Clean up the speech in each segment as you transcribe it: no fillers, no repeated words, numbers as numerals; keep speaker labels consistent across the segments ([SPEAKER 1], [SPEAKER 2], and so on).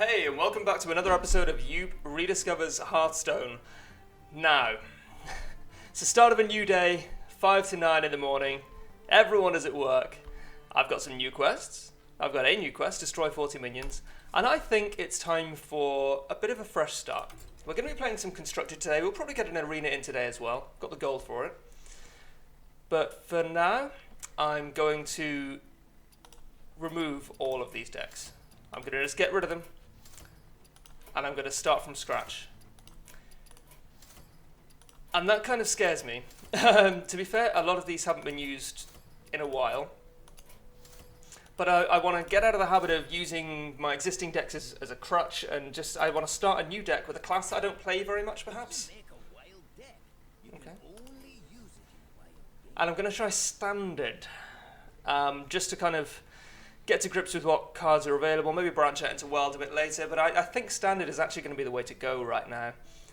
[SPEAKER 1] Hey, and welcome back to another episode of Yewb Rediscovers Hearthstone. Now, it's the start of a new day, 5 to 9 in the morning, everyone is at work, I've got some new quests, I've got a new quest, destroy 40 minions, and I think it's time for a bit of a fresh start. We're going to be playing some Constructed today, we'll probably get an arena in today as well, got the gold for it. But for now, I'm going to remove all of these decks. I'm going to just get rid of them. And I'm going to start from scratch. And that kind of scares me. To be fair, a lot of these haven't been used in a while. But I want to get out of the habit of using my existing decks as a crutch, and I want to start a new deck with a class that I don't play very much, perhaps. Okay. And I'm going to try Standard, just to kind of get to grips with what cards are available, maybe branch out into Wild a bit later, but I think Standard is actually going to be the way to go right now.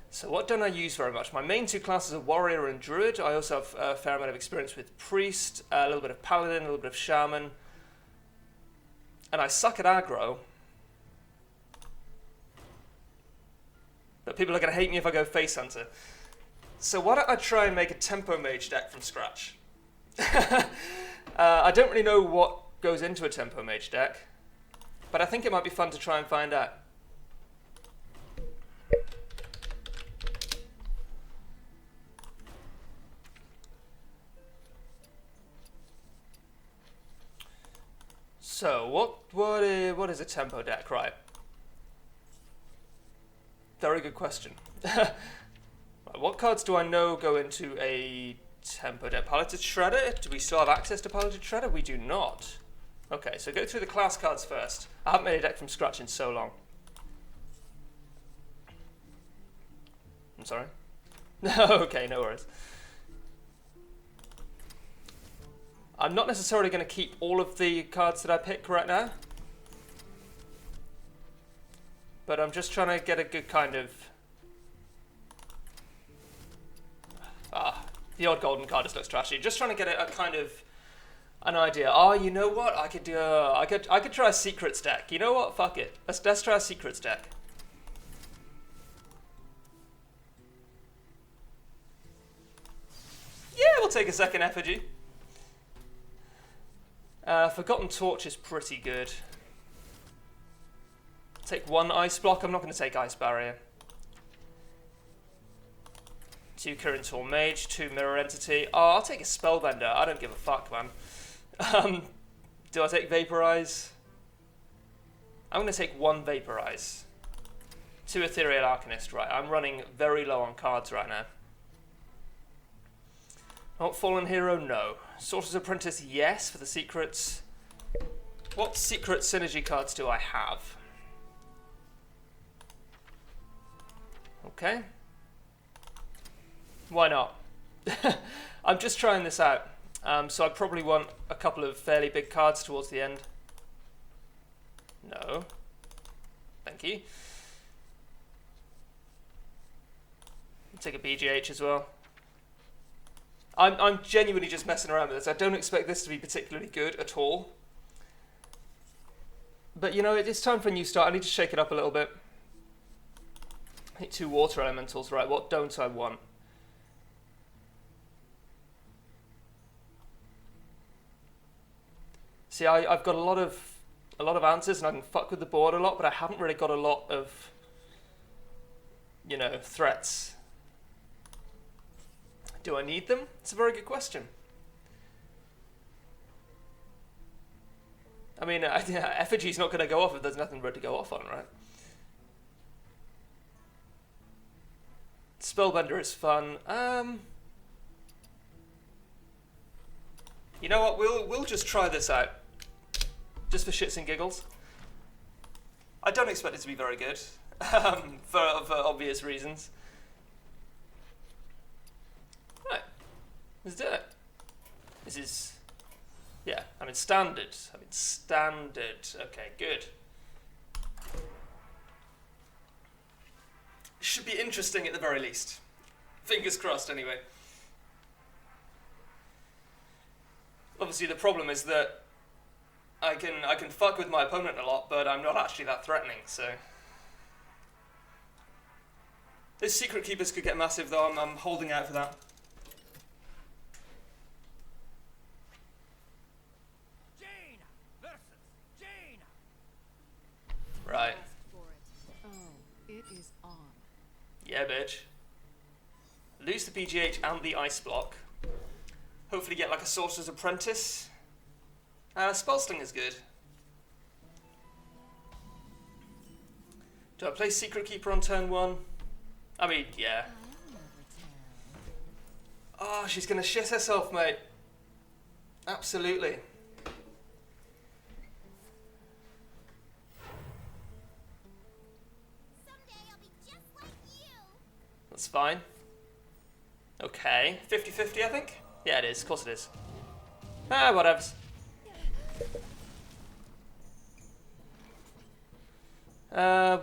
[SPEAKER 1] So what don't I use very much? My main two classes are Warrior and Druid. I also have a fair amount of experience with Priest, a little bit of Paladin, a little bit of Shaman. And I suck at aggro. But people are going to hate me if I go Face Hunter. So why don't I try and make a Tempo Mage deck from scratch? I don't really know what goes into a Tempo Mage deck, but I think it might be fun to try and find out. So, what is a Tempo deck, right? Very good question. Right, what cards do I know go into a Tempo deck? Piloted Shredder? Do we still have access to Piloted Shredder? We do not. Okay, so go through the class cards first. I haven't made a deck from scratch in so long. I'm sorry? Okay, no worries. I'm not necessarily going to keep all of the cards that I pick right now. But I'm just trying to get a good kind of... the odd golden card just looks trashy. Just trying to get a kind of... an idea. Oh, you know what? I could do. I could try a Secrets deck. You know what? Fuck it. Let's try a Secrets deck. Yeah, we'll take a second effigy. Forgotten Torch is pretty good. Take one Ice Block. I'm not going to take Ice Barrier. 2 Current Tool Mage, 2 Mirror Entity. Oh, I'll take a Spellbender. I don't give a fuck, man. Do I take Vaporize? I'm going to take 1 Vaporize. 2 Ethereal Arcanist, right. I'm running very low on cards right now. Not Fallen Hero, no. Sorcerer's Apprentice, yes, for the secrets. What secret synergy cards do I have? Okay. Why not? I'm just trying this out. So I probably want a couple of fairly big cards towards the end. No. Thank you. I'll take a BGH as well. I'm genuinely just messing around with this. I don't expect this to be particularly good at all. But you know, it's time for a new start. I need to shake it up a little bit. I need 2 Water Elementals, right? What don't I want? See, I've got a lot of answers, and I can fuck with the board a lot, but I haven't really got a lot of, you know, threats. Do I need them? It's a very good question. I mean, Effigy's not going to go off if there's nothing for it to go off on, right? Spellbender is fun. You know what? We'll just try this out. Just for shits and giggles. I don't expect it to be very good, for obvious reasons. Right, let's do it. This is, yeah, I'm in standard. Okay, good. Should be interesting at the very least. Fingers crossed, anyway. Obviously, the problem is that I can fuck with my opponent a lot, but I'm not actually that threatening, so Those secret keepers could get massive though, I'm holding out for that.
[SPEAKER 2] Jane versus Jane.
[SPEAKER 1] Right.
[SPEAKER 3] Oh, it is on.
[SPEAKER 1] Yeah, bitch. Lose the PGH and the ice block. Hopefully get like a Sorcerer's Apprentice. Spellslinger's good. Do I play Secret Keeper on turn 1? I mean, yeah. Oh, she's gonna shit herself, mate. Absolutely.
[SPEAKER 4] Someday I'll be just like you.
[SPEAKER 1] That's fine. Okay. 50-50, I think? Yeah, it is. Of course it is. Whatevs.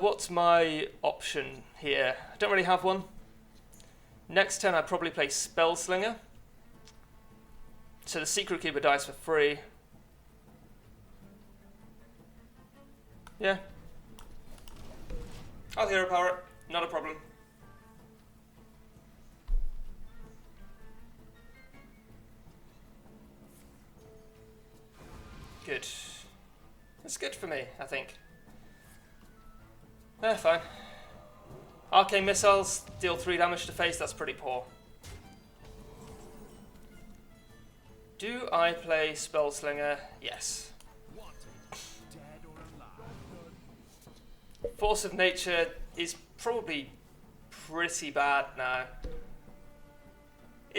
[SPEAKER 1] What's my option here? I don't really have one. Next turn I'd probably play Spellslinger. So the Secret Keeper dies for free. Yeah. I'll hero power it. Not a problem. Good. That's good for me, I think. Fine. Arcane Missiles, deal 3 damage to face, that's pretty poor. Do I play Spellslinger? Yes. Force of Nature is probably pretty bad now.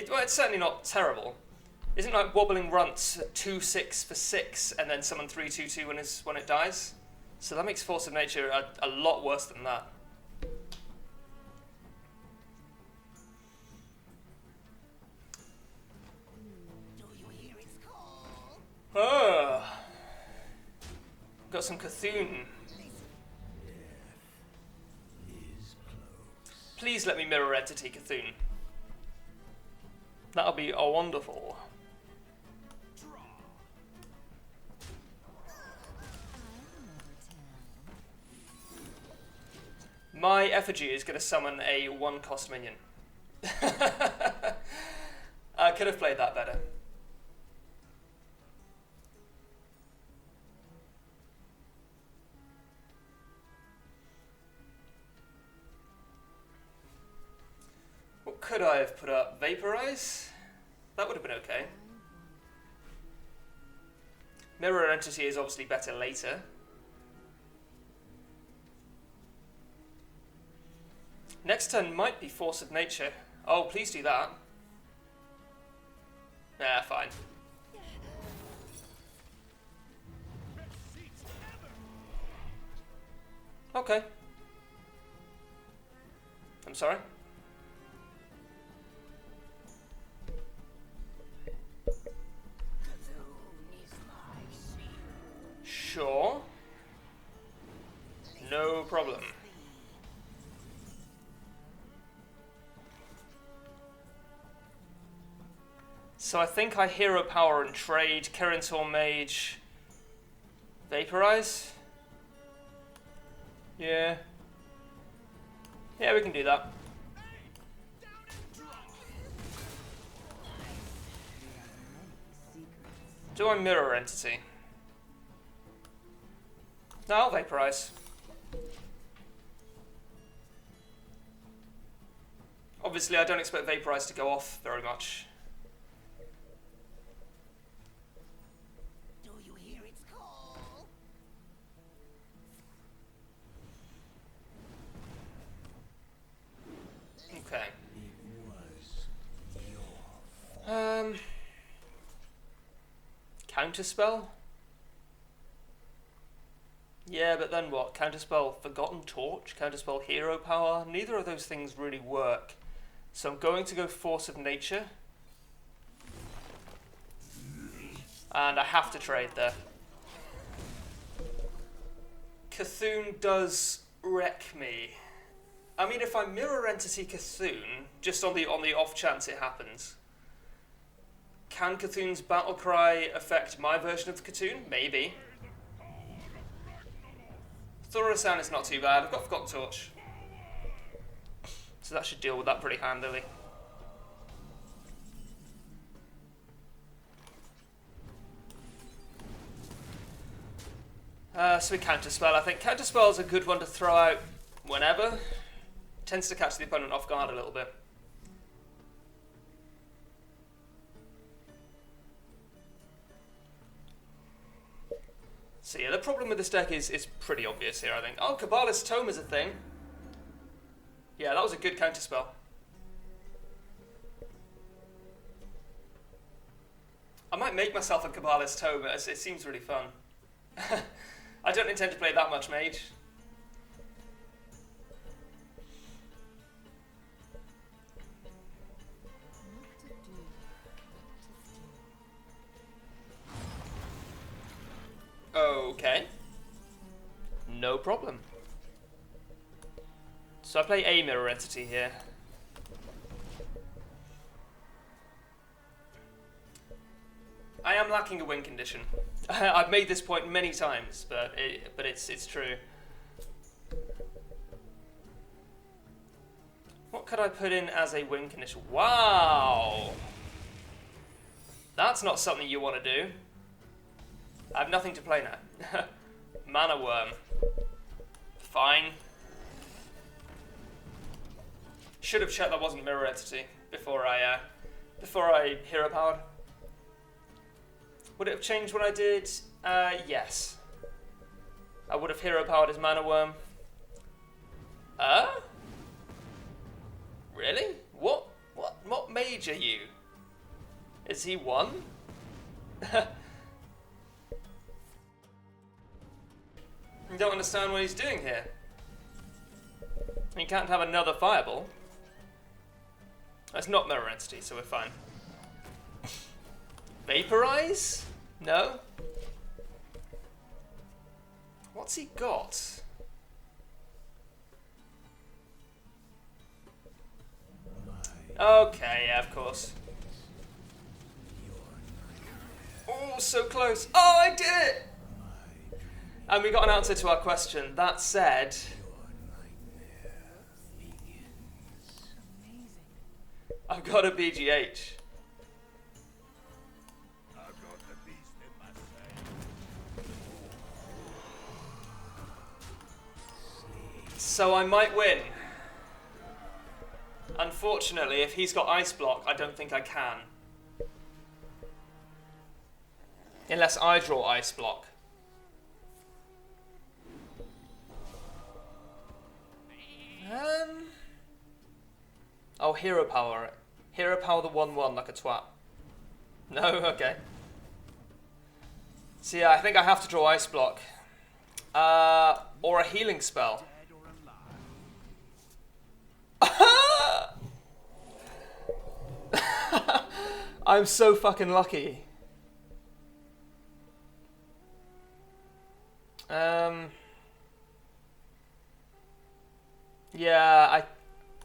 [SPEAKER 1] Well, it's certainly not terrible. Isn't like Wobbling Runts 2/6 for 6 and then summon 3/2/2 when it dies? So that makes Force of Nature a lot worse than that.
[SPEAKER 4] Do you hear its call?
[SPEAKER 1] Oh. Got some Cthulhu. Please let me mirror entity Cthulhu. That'll be wonderful. My effigy is going to summon a 1-cost minion. I could have played that better. What could I have put up? Vaporize? That would have been okay. Mirror Entity is obviously better later. Next turn might be Force of Nature. Oh, please do that. Nah, fine. Okay. I'm sorry. Sure. No problem. So I think I hero power and trade Kirintor Mage. Vaporize? Yeah. Yeah, we can do that. Do I mirror entity? No, I'll vaporize. Obviously, I don't expect vaporize to go off very much.
[SPEAKER 4] Do you hear its call?
[SPEAKER 1] Okay. Counterspell? Yeah, but then what? Counterspell Forgotten Torch? Counterspell Hero Power? Neither of those things really work. So I'm going to go Force of Nature. And I have to trade there. Cthulhu does wreck me. I mean, if I mirror entity Cthulhu, just on the off chance it happens, can Cthulhu's battle cry affect my version of Cthulhu? Maybe. Thorosan is not too bad. I've got Forgotten Torch. So that should deal with that pretty handily. So we counterspell. I think counterspell is a good one to throw out whenever. Tends to catch the opponent off guard a little bit. So yeah, the problem with this deck is pretty obvious here, I think. Oh, Kabbalist Tome is a thing. Yeah, that was a good counterspell. I might make myself a Kabbalist Tome. It seems really fun. I don't intend to play that much mage. Okay. No problem. So I play a mirror entity here. I am lacking a win condition. I've made this point many times, but it's true. What could I put in as a win condition? Wow! That's not something you want to do. I have nothing to play now. Mana Worm. Fine. Should have checked that wasn't mirror entity before I hero powered. Would it have changed when I did? Yes. I would have hero powered his Mana Worm. Really? What mage are you? Is he one? I don't understand what he's doing here. He can't have another fireball. That's not mirror entity, so we're fine. Vaporize? No? What's he got? Okay, yeah, of course. Oh, so close. Oh, I did it! And we got an answer to our question. That said, I've got a BGH. So I might win. Unfortunately, if he's got Ice Block, I don't think I can. Unless I draw Ice Block. Oh, hero power it. Hero power the 1/1 like a twat. No? Okay. So yeah, I think I have to draw Ice Block. Or a healing spell. I'm so fucking lucky. Yeah,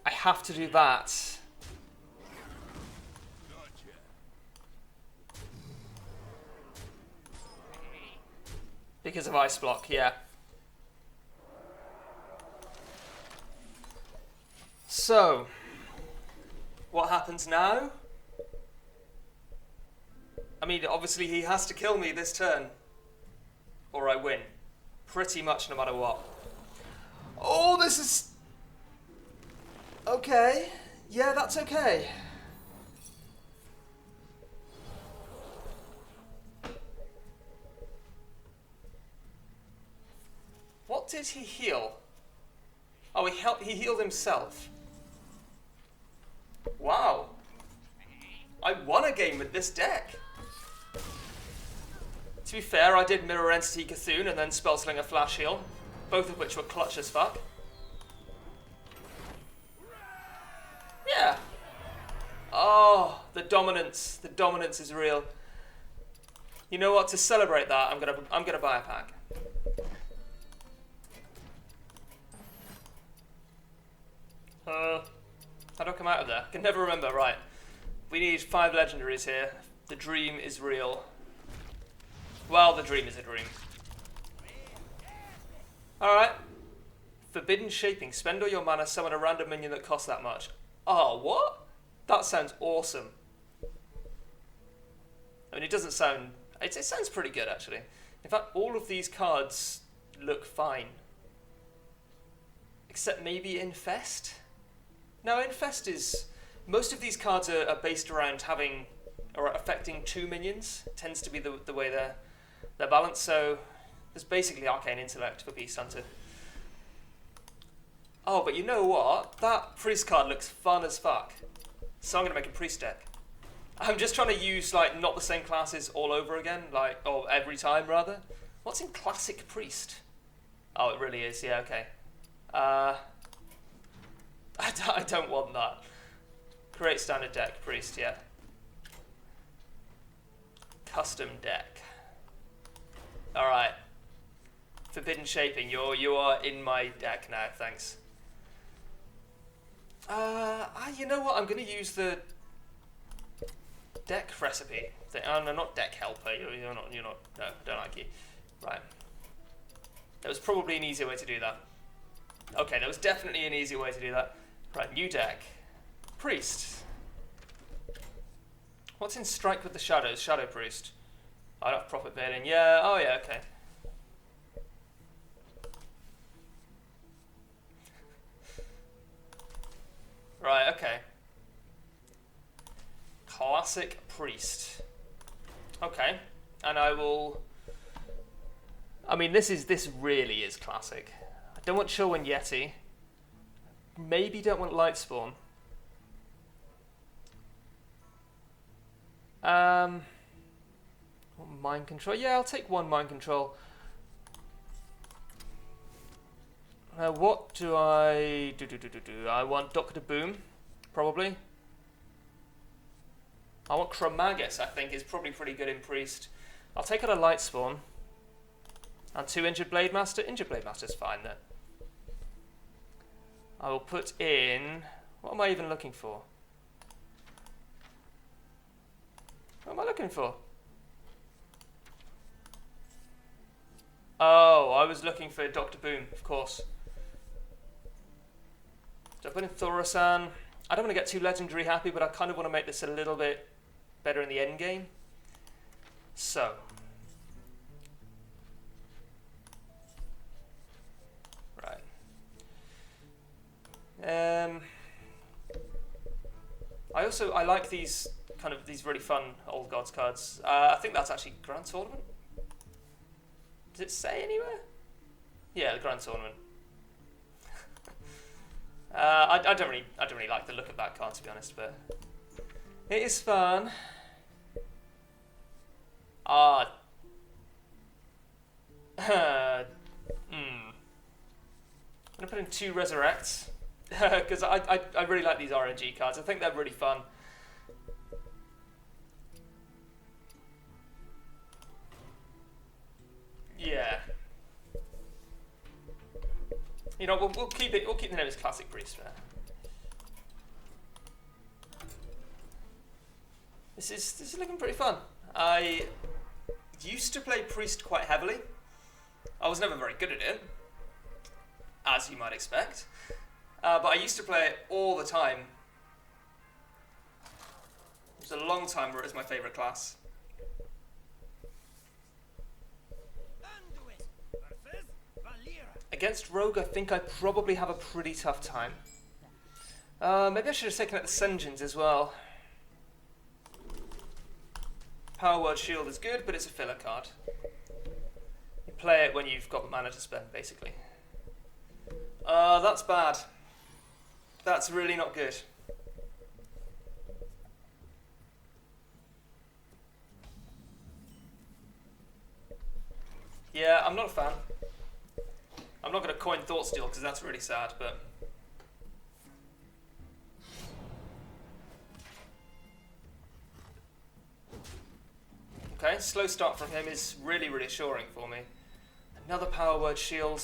[SPEAKER 1] I have to do that. Because of Ice Block, yeah. So, what happens now? I mean, obviously he has to kill me this turn, or I win. Pretty much no matter what. Oh, this is... Okay. Yeah, that's okay. What did he heal? Oh, he healed himself. Wow. I won a game with this deck. To be fair, I did Mirror Entity Cthulhu and then Spellslinger Flash Heal, both of which were clutch as fuck. Yeah. Oh, the dominance is real. You know what? To celebrate that, I'm gonna buy a pack. How do I come out of there? I can never remember. Right. We need 5 legendaries here. The dream is real. Well, the dream is a dream. Alright. Forbidden Shaping. Spend all your mana, summon a random minion that costs that much. Oh, what? That sounds awesome. I mean, it doesn't sound... It sounds pretty good, actually. In fact, all of these cards look fine. Except maybe Infest? No, Infest is... Most of these cards are based around having... or affecting 2 minions. It tends to be the way they're balanced, so... There's basically Arcane Intellect for Beast Hunter. Oh, but you know what? That Priest card looks fun as fuck. So I'm going to make a Priest deck. I'm just trying to use, like, not the same classes all over again. Like, or every time, rather. What's in Classic Priest? Oh, it really is. Yeah, okay. I don't want that. Create standard deck. Priest, yeah. Custom deck. Alright. Forbidden Shaping. You are in my deck now, thanks. You know what? I'm going to use the deck recipe. No, not deck helper. You're not. No, I don't like you. Right. There was probably an easier way to do that. Okay, there was definitely an easier way to do that. Right, new deck. Priest. What's in Strike with the Shadows? Shadow Priest. I'd have Prophet Balin. Yeah, oh yeah, okay. Right, okay. Classic Priest. Okay, and I will... I mean, this really is classic. I don't want Chillwind Yeti. Maybe don't want Lightspawn. Mind Control. Yeah, I'll take one Mind Control. What do I do? I want Doctor Boom, probably. I want Chromagus, I think, is probably pretty good in Priest. I'll take out a Lightspawn. And 2 Injured Blade Master. Injured Blade Master's fine then. I will put in... What am I even looking for? What am I looking for? Oh, I was looking for Dr. Boom, of course. So I put in Thaurissan. I don't want to get too legendary happy, but I kind of want to make this a little bit better in the end game. So. Right. I like these really fun Old Gods cards. I think that's actually Grand Tournament. Does it say anywhere? Yeah, the Grand Tournament. I don't really like the look of that card, to be honest, but it is fun. I'm gonna put in 2 Resurrects because I really like these RNG cards. I think they're really fun. Yeah. You know, we'll keep it. We'll keep the name as Classic Priest. This is looking pretty fun. I used to play Priest quite heavily. I was never very good at it, as you might expect. But I used to play it all the time. It was a long time where it was my favourite class. Against Rogue, I think I probably have a pretty tough time. Maybe I should have taken out the Sen'jins as well. Power Word Shield is good, but it's a filler card. You play it when you've got mana to spend, basically. That's bad. That's really not good. Yeah, I'm not a fan. I'm not going to coin Thoughtsteal because that's really sad, but... Okay, slow start from him is really reassuring for me. Another Power Word Shield.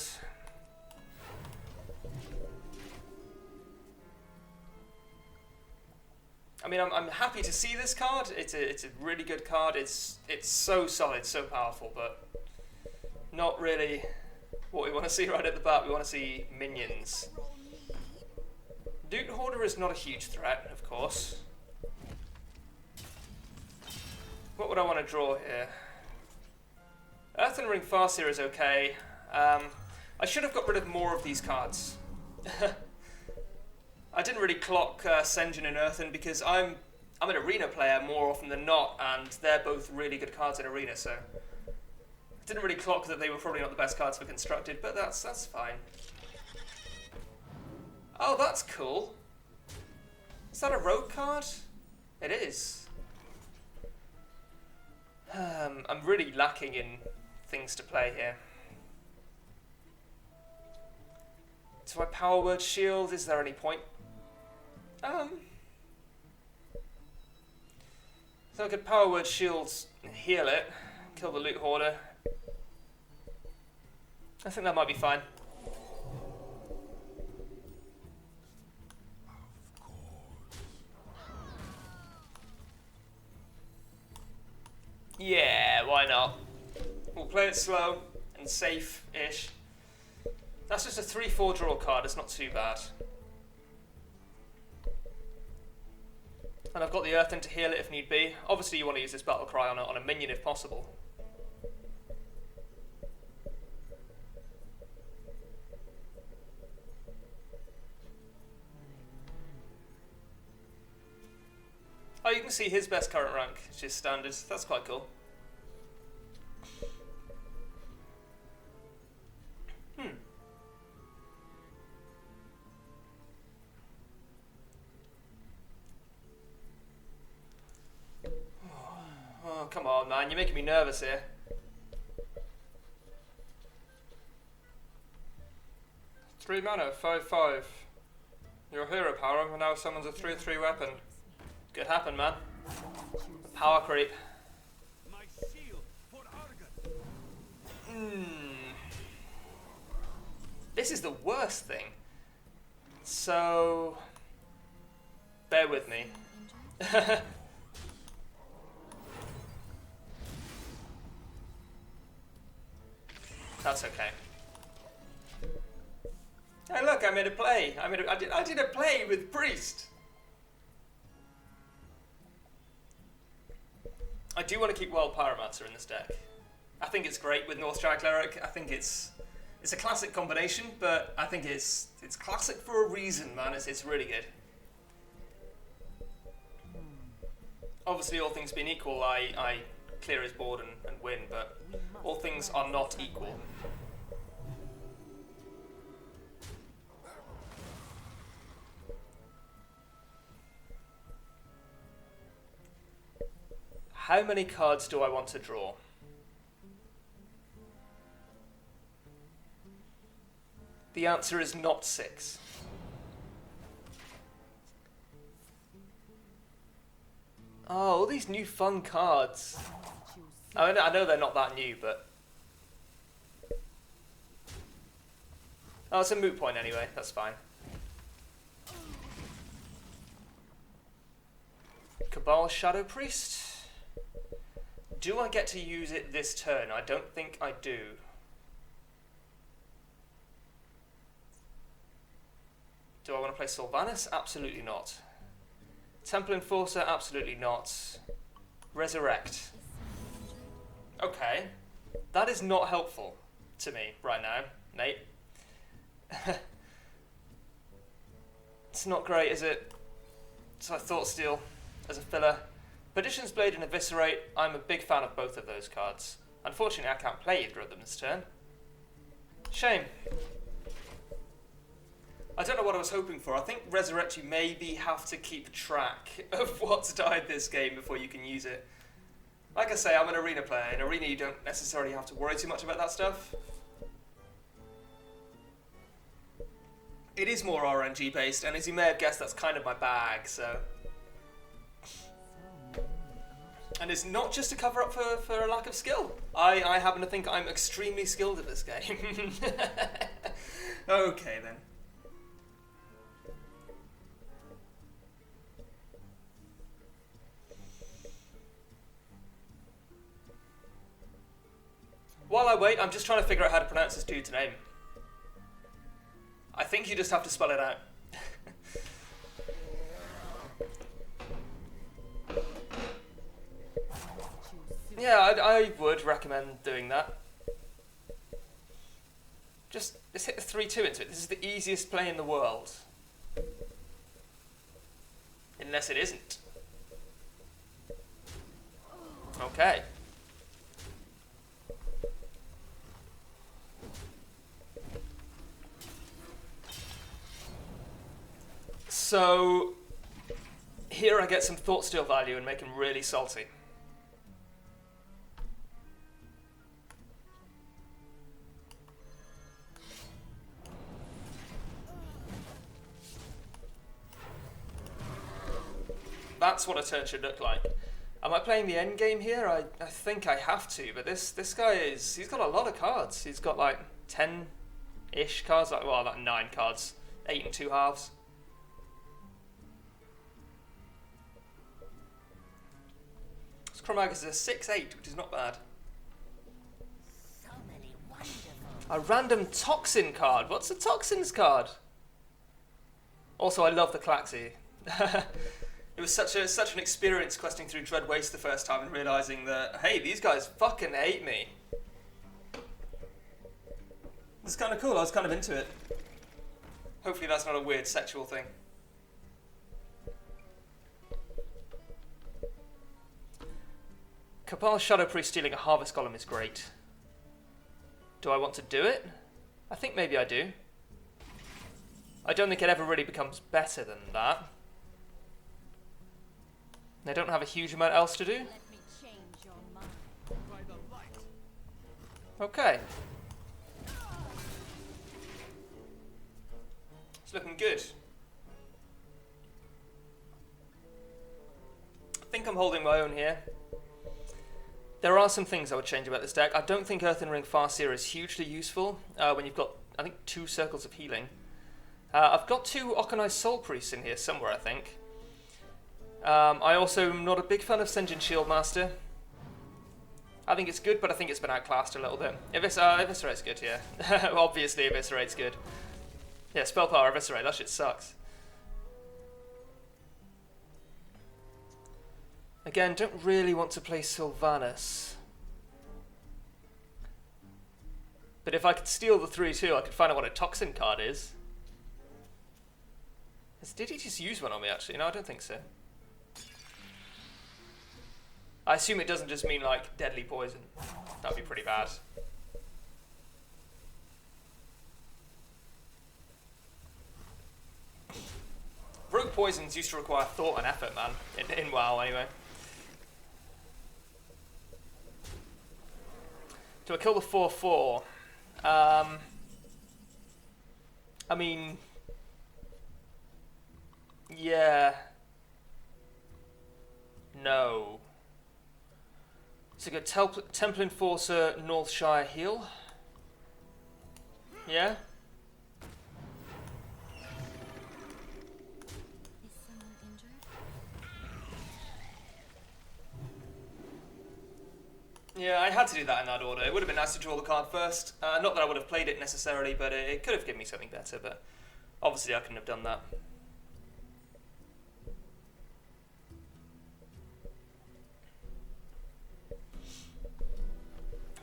[SPEAKER 1] I mean, I'm happy to see this card. It's a really good card. It's so solid, so powerful, but not really what we want to see right at the bat. We want to see minions. Loot Hoarder is not a huge threat, of course. What would I want to draw here? Earthen Ring Farseer is okay. I should have got rid of more of these cards. I didn't really clock Sen'jin and Earthen because I'm an arena player more often than not, and they're both really good cards in arena, so I didn't really clock that they were probably not the best cards for constructed, but that's fine. Oh, that's cool. Is that a rogue card? It is. I'm really lacking in things to play here. Do I Power Word Shield? Is there any point? So I could Power Word Shield, heal it, kill the Loot Hoarder. I think that might be fine. Yeah, why not? We'll play it slow and safe-ish. That's just a 3-4 draw card, it's not too bad. And I've got the Earthen to heal it if need be. Obviously you want to use this Battle Cry on a minion if possible. Oh, you can see his best current rank, which is standard. That's quite cool. Oh, come on, man. You're making me nervous here. Three mana, 5/5. Your hero power, and now summons a 3/3 weapon. Could happen, man. Power creep.
[SPEAKER 2] My shield for Argon.
[SPEAKER 1] This is the worst thing. So, bear with me. That's okay. Hey, look! I made a play. I did a play with Priest. I do want to keep Wild Pyromancer in this deck. I think it's great with North Shy Cleric. I think it's a classic combination, but I think it's classic for a reason, man. It's really good. Obviously, all things being equal, I clear his board and win, but all things are not equal. How many cards do I want to draw? The answer is not 6. Oh, all these new fun cards. I know they're not that new, but... Oh, it's a moot point anyway, that's fine. Cabal Shadow Priest? Do I get to use it this turn? I don't think I do. Do I want to play Sylvanas? Absolutely not. Temple Enforcer? Absolutely not. Resurrect. Okay. That is not helpful to me right now, mate. It's not great, is it? So Thought Steal as a filler. Perdition's Blade and Eviscerate, I'm a big fan of both of those cards. Unfortunately, I can't play either of them this turn. Shame. I don't know what I was hoping for. I think Resurrect, you maybe have to keep track of what's died this game before you can use it. Like I say, I'm an arena player. In arena, you don't necessarily have to worry too much about that stuff. It is more RNG based, and as you may have guessed, that's kind of my bag, so... And it's not just to cover up for a lack of skill. I happen to think I'm extremely skilled at this game. Okay, then. While I wait, I'm just trying to figure out how to pronounce this dude's name. I think you just have to spell it out. Yeah, I would recommend doing that. Just hit the 3-2 into it. This is the easiest play in the world. Unless it isn't. Okay. So, here I get some thought steal value and make him really salty. That's what a turn should look like. Am I playing the end game here? I think I have to, but this guy he's got a lot of cards. He's got like 10-ish cards, like 9 cards, 8 and 2 halves. This Chromagus is a 6-8, which is not bad.
[SPEAKER 4] So many wonderful.
[SPEAKER 1] A random toxin card. What's a toxins card? Also, I love the Klaxi. It was such an experience questing through Dread Waste the first time and realising that, hey, these guys fucking hate me. It's kind of cool, I was kind of into it. Hopefully that's not a weird sexual thing. Cabal Shadow Priest stealing a Harvest Golem is great. Do I want to do it? I think maybe I do. I don't think it ever really becomes better than that. I don't have a huge amount else to do.
[SPEAKER 3] Let me change your mind.
[SPEAKER 2] By the light.
[SPEAKER 1] Okay. It's looking good. I think I'm holding my own here. There are some things I would change about this deck. I don't think Earthen Ring Farseer is hugely useful when you've got, I think, 2 circles of healing. I've got 2 Okanai Soul Priests in here somewhere, I think. I also am not a big fan of Sen'jin Shieldmaster. I think it's good, but I think it's been outclassed a little bit. Eviscerate's good, yeah. Obviously Eviscerate's good. Yeah, Spell Power Eviscerate, that shit sucks. Again, don't really want to play Sylvanas. But if I could steal the 3-2, I could find out what a Toxin card is. Did he just use one on me, actually? No, I don't think so. I assume it doesn't just mean, like, deadly poison. That'd be pretty bad. Rogue poisons used to require thought and effort, man. In WoW, anyway. Do I kill the 4-4? I mean... Yeah. No. So go Temple Enforcer, Northshire Heal. Yeah?
[SPEAKER 3] Is someone injured?
[SPEAKER 1] Yeah, I had to do that in that order. It would have been nice to draw the card first. Not that I would have played it necessarily, but it could have given me something better, but obviously I couldn't have done that.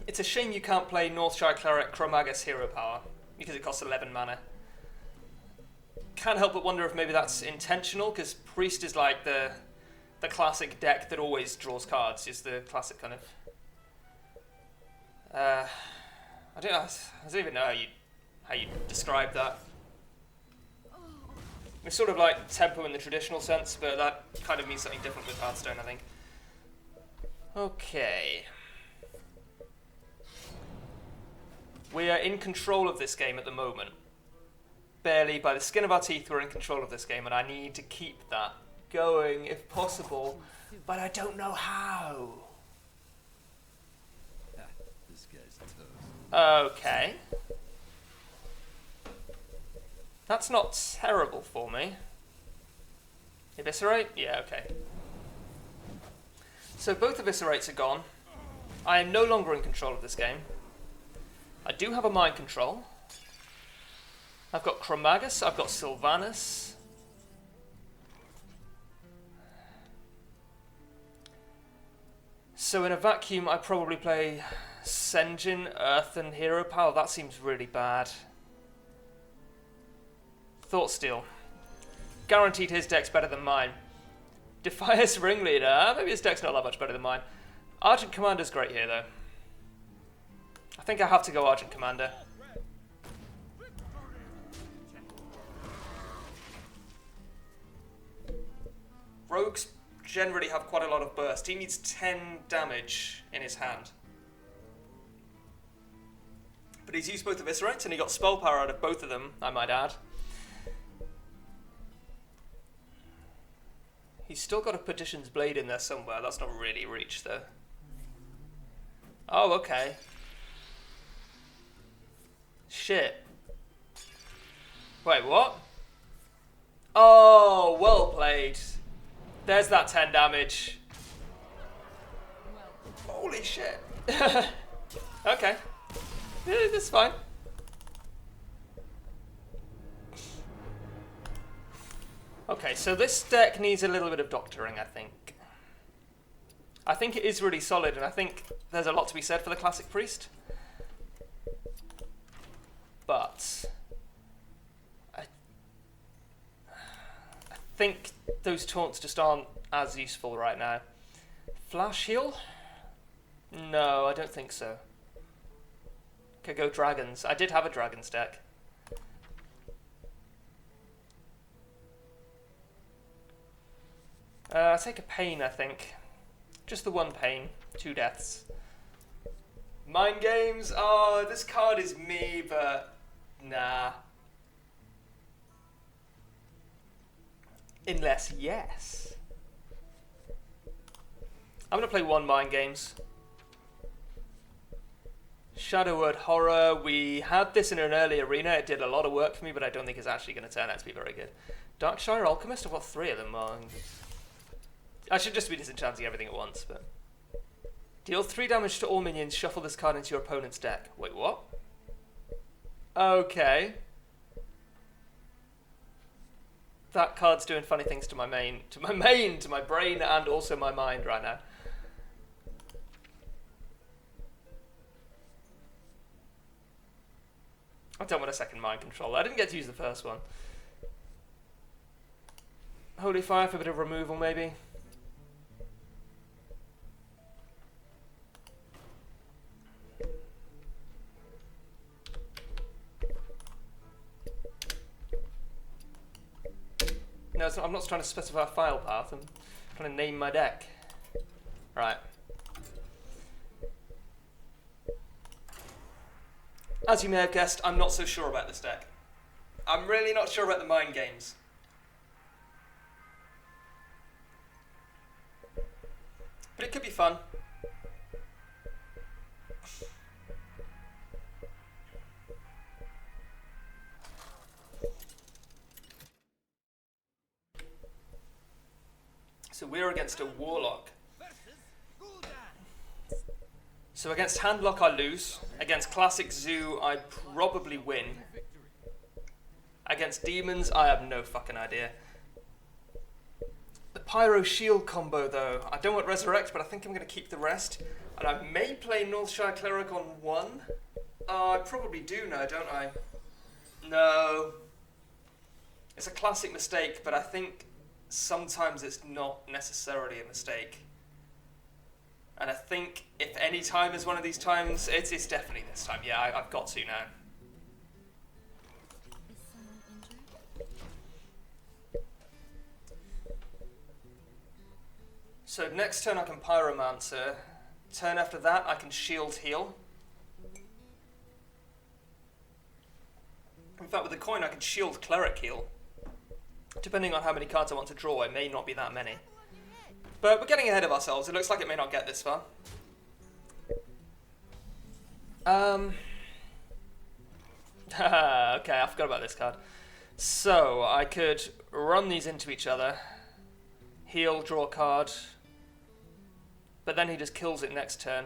[SPEAKER 1] It's a shame you can't play Northshire Cleric Chromagus Hero Power, because it costs 11 mana. Can't help but wonder if maybe that's intentional, because Priest is like the classic deck that always draws cards. It's the classic kind of... I don't even know how you describe that. It's sort of like tempo in the traditional sense, but that kind of means something different with Hearthstone, I think. Okay. We are in control of this game at the moment. Barely, by the skin of our teeth, we're in control of this game, and I need to keep that going if possible, but I don't know how.
[SPEAKER 2] This guy's toast.
[SPEAKER 1] Okay. That's not terrible for me. Eviscerate? Yeah, okay. So both Eviscerates are gone. I am no longer in control of this game. I do have a mind control. I've got Chromagus, I've got Sylvanas. So in a vacuum, I'd probably play Senjin, Earth, and Hero Power. That seems really bad. Thought Steal. Guaranteed his deck's better than mine. Defias Ringleader. Maybe his deck's not that much better than mine. Argent Commander's great here, though. I think I have to go Argent Commander. Rogues generally have quite a lot of burst. He needs 10 damage in his hand. But he's used both Eviscerates, and he got Spell Power out of both of them, I might add. He's still got a Petition's Blade in there somewhere. That's not really reach, though. Oh, okay. Shit. Wait, what? Oh, well played. There's that 10 damage. Holy shit. Okay. Yeah, that's fine. Okay, so this deck needs a little bit of doctoring, I think. I think it is really solid, and I think there's a lot to be said for the Classic Priest. But I think those taunts just aren't as useful right now. Flash heal? No, I don't think so. Okay, go dragons. I did have a dragons deck. I'll take a pain, I think. Just the one pain. 2 deaths. Mind games? Oh, this card is me, but nah. Unless yes. I'm going to play 1 mind games. Shadow Word Horror. We had this in an early arena. It did a lot of work for me, but I don't think it's actually going to turn out to be very good. Darkshire Alchemist? I've got 3 of them. I should just be disenchanting everything at once, but... Deal 3 damage to all minions, shuffle this card into your opponent's deck. Wait, what? Okay. That card's doing funny things to my main, to my brain, and also my mind right now. I don't want a second mind control. I didn't get to use the first one. Holy Fire for a bit of removal, maybe. No, it's not, I'm not trying to specify a file path. I'm trying to name my deck. Right. As you may have guessed, I'm not so sure about this deck. I'm really not sure about the mind games. But it could be fun. So we're against a Warlock. So against Handlock I lose. Against Classic Zoo I probably win. Against Demons I have no fucking idea. The Pyro Shield combo though. I don't want Resurrect, but I think I'm going to keep the rest. And I may play Northshire Cleric on 1. I probably do now, don't I? No. It's a classic mistake, but I think sometimes it's not necessarily a mistake. And I think if any time is one of these times, it's definitely this time. Yeah, I've got to now.
[SPEAKER 3] Is someone injured?
[SPEAKER 1] So next turn I can Pyromancer. Turn after that I can Shield Heal. In fact, with the coin I can Shield Cleric Heal. Depending on how many cards I want to draw, it may not be that many. But we're getting ahead of ourselves. It looks like it may not get this far. Okay, I forgot about this card. So, I could run these into each other. Heal, draw a card. But then he just kills it next turn.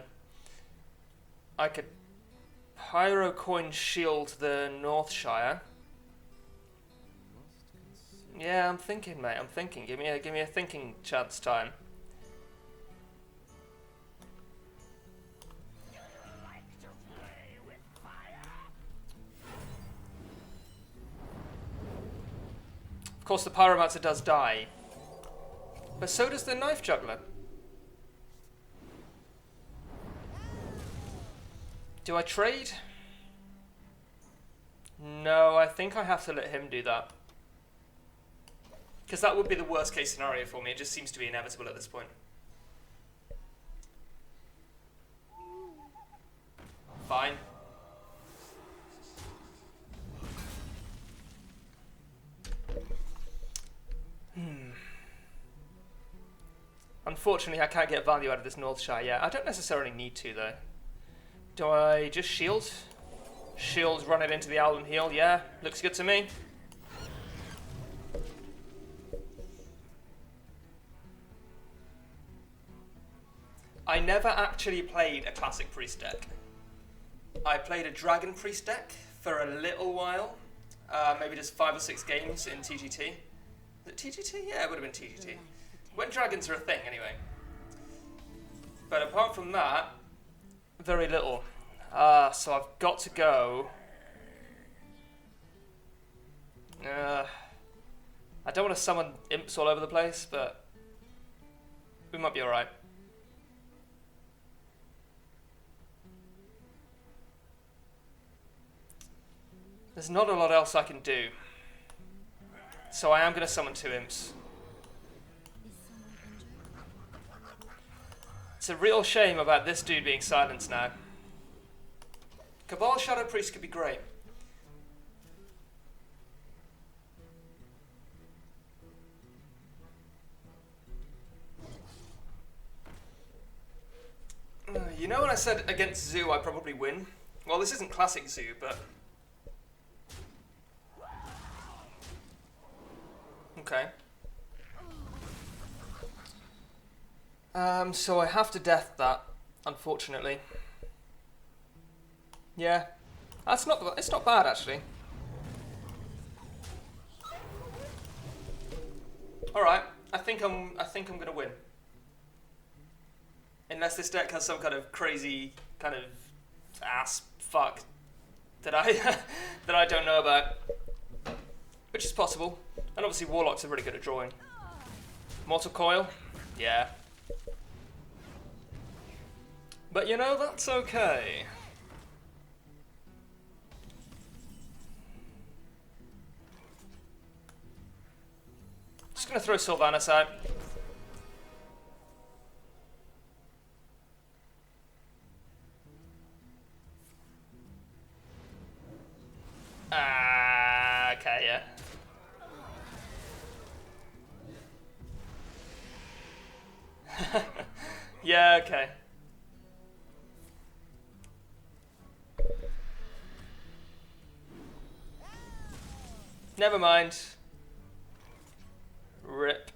[SPEAKER 1] I could Pyro coin shield the Northshire. Yeah, I'm thinking, mate. I'm thinking. Give me a thinking chance time. Of course, the Pyromancer does die, but so does the Knife Juggler. Do I trade? No, I think I have to let him do that. Because that would be the worst case scenario for me. It just seems to be inevitable at this point. Fine. Unfortunately, I can't get value out of this Northshire yet. I don't necessarily need to, though. Do I just shield? Shield, run it into the Owl and heal. Yeah, looks good to me. I never actually played a classic priest deck. I played a dragon priest deck for a little while. Maybe just 5 or 6 games in TGT. Is it TGT? Yeah, it would have been TGT. When dragons are a thing, anyway. But apart from that, very little. So I've got to go. I don't want to summon imps all over the place, but we might be alright. There's not a lot else I can do. So I am going to summon 2 imps. It's a real shame about this dude being silenced now. Cabal Shadow Priest could be great. You know when I said against Zoo I probably win? Well, this isn't classic Zoo, but... Okay. So I have to death that, unfortunately. Yeah, it's not bad actually. All right, I think I'm gonna win. Unless this deck has some kind of crazy kind of ass fuck that I that I don't know about, which is possible. And obviously Warlocks are really good at drawing. Mortal Coil, yeah. But you know, that's okay. Just gonna throw Sylvanas out. Okay, yeah. Yeah, okay. Never mind. Rip.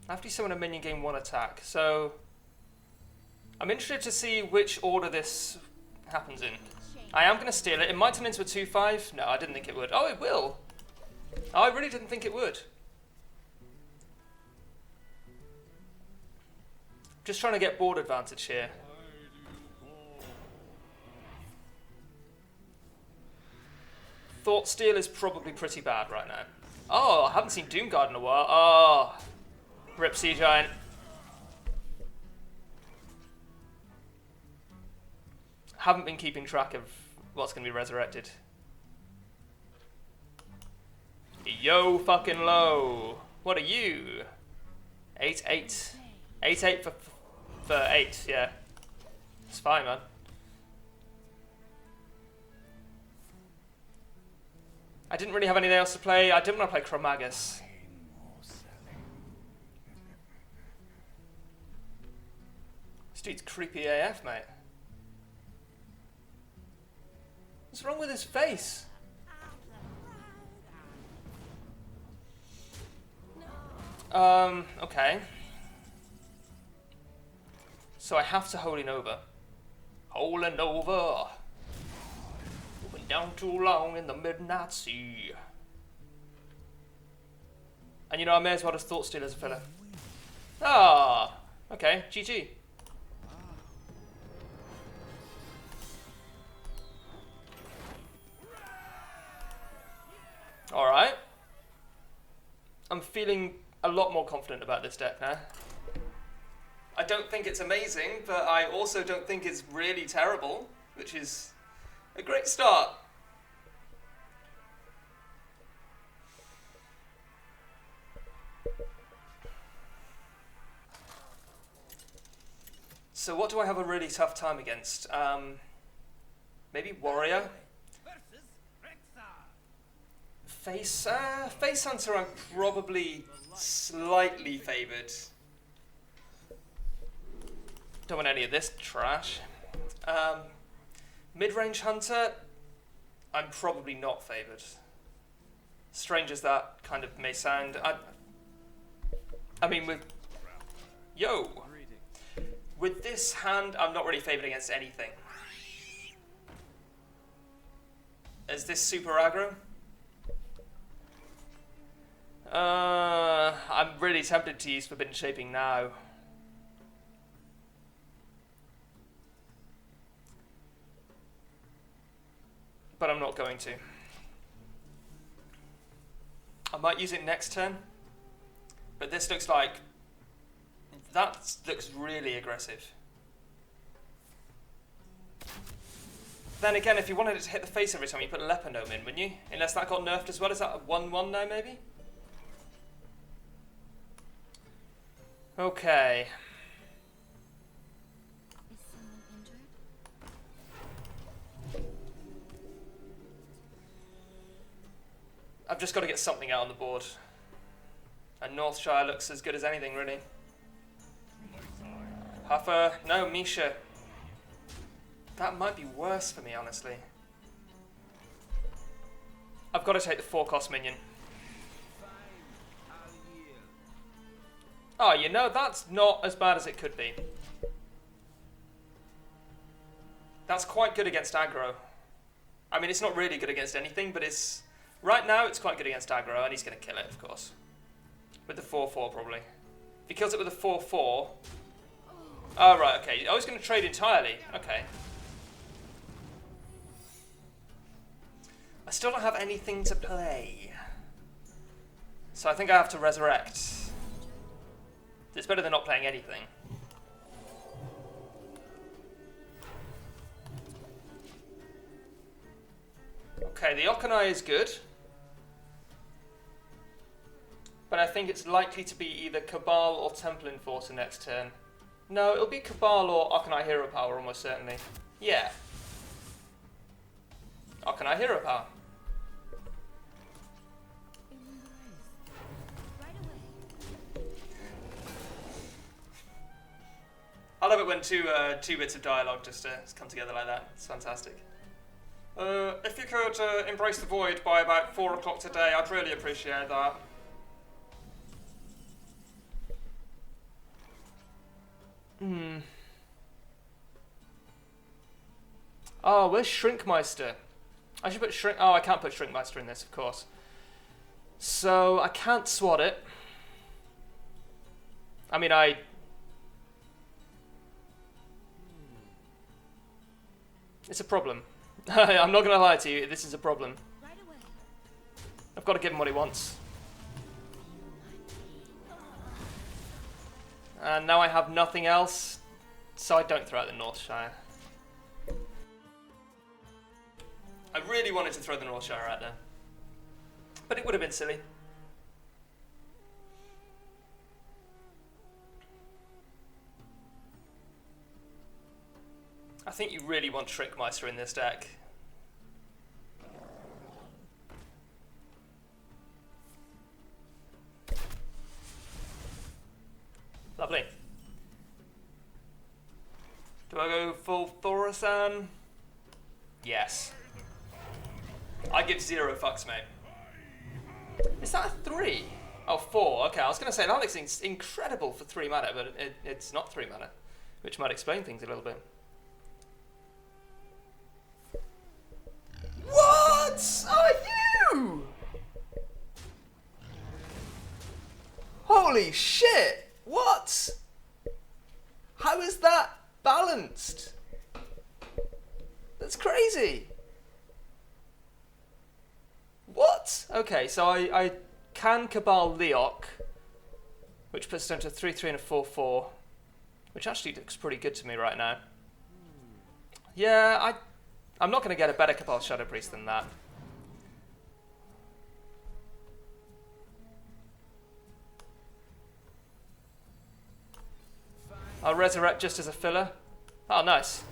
[SPEAKER 1] After you summon a minion, gain 1 attack. So, I'm interested to see which order this happens in. I am going to steal it. It might turn into a 2/5. No, I didn't think it would. Oh, it will. Oh, I really didn't think it would. Just trying to get board advantage here. Thought Steal is probably pretty bad right now. Oh, I haven't seen Doomguard in a while. Oh, rip Sea Giant. Haven't been keeping track of what's going to be resurrected. Yo fucking low. What are you? 8/8. 8/8 for 8, yeah. It's fine, man. I didn't really have anything else to play. I didn't want to play Chromagus. This dude's creepy AF, mate. What's wrong with his face? Okay. So I have to Holy Nova. Holding over. Moving down too long in the midnight sea. And you know, I may as well have Thought Steal as a filler. Ah, okay, GG. Alright. I'm feeling a lot more confident about this deck now. I don't think it's amazing, but I also don't think it's really terrible, which is a great start. So what do I have a really tough time against? Maybe Warrior?
[SPEAKER 2] Versus Rexar.
[SPEAKER 1] Face Hunter I'm probably slightly favoured. Don't want any of this trash. Mid-range Hunter, I'm probably not favoured. Strange as that kind of may sound. I mean, with this hand, I'm not really favoured against anything. Is this super aggro? I'm really tempted to use Forbidden Shaping now. But I'm not going to. I might use it next turn. But this looks like... That looks really aggressive. Then again, if you wanted it to hit the face every time, you put a Lepidome in, wouldn't you? Unless that got nerfed as well. Is that a 1-1 now, maybe? Okay.
[SPEAKER 3] Is someone injured?
[SPEAKER 1] I've just got to get something out on the board. And Northshire looks as good as anything, really. Huffer, no, Misha. That might be worse for me, honestly. I've got to take the 4-cost minion. Oh, you know, that's not as bad as it could be. That's quite good against aggro. I mean, it's not really good against anything, but it's... Right now, it's quite good against aggro, and he's going to kill it, of course. With the 4-4, probably. If he kills it with a 4-4... Oh, right, okay. I was going to trade entirely. Okay. I still don't have anything to play. So I think I have to resurrect. It's better than not playing anything. Okay, the Okanai is good. But I think it's likely to be either Cabal or Temple Enforcer next turn. No, it'll be Cabal or Okanai Hero Power almost certainly. Yeah. Okanai Hero Power.
[SPEAKER 3] Right away.
[SPEAKER 1] I love it when two bits of dialogue just come together like that. It's fantastic. If you could embrace the void by about 4 o'clock today, I'd really appreciate that. Oh, where's Shrinkmeister? I should put Shrink... Oh, I can't put Shrinkmeister in this, of course. So, I can't swat it. I mean, It's a problem. I'm not going to lie to you, this is a problem.
[SPEAKER 3] Right away.
[SPEAKER 1] I've got to give him what he wants. And now I have nothing else, so I don't throw out the Northshire. I really wanted to throw the Northshire out there, but it would have been silly. I think you really want Shrinkmeister in this deck. Lovely. Do I go full Thaurissan? Yes. I give 0 fucks, mate. Is that a 3? Oh, 4. Okay, I was going to say, that looks incredible for 3 mana, but it's not 3 mana, which might explain things a little bit. Holy shit! What? How is that balanced? That's crazy. What? Okay, so I can Cabal Leok, which puts it down to a 3-3 and a 4-4, which actually looks pretty good to me right now. Yeah, I'm not going to get a better Cabal Shadow Priest than that. I'll resurrect just as a filler. Oh, nice.